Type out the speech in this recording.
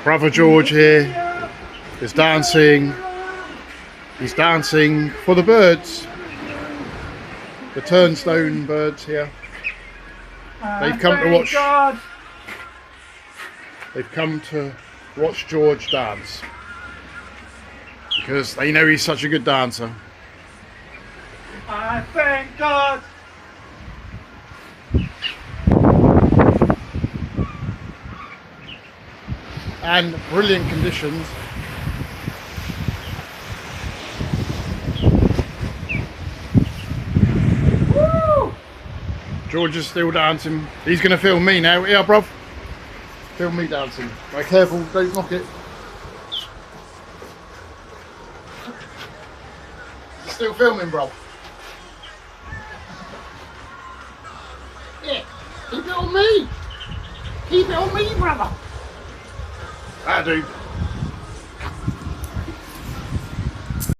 Brother George here is dancing. He's dancing for the birds. The turnstone birds here. They've come to watch. They've come to watch George dance because they know he's such a good dancer. I thank God. And brilliant conditions. Woo! George is still dancing. He's going to film me now. Yeah, bruv. Film me dancing. Right, careful, don't knock it. Still filming, bruv. Yeah, keep it on me. Keep it on me, brother. That'll do.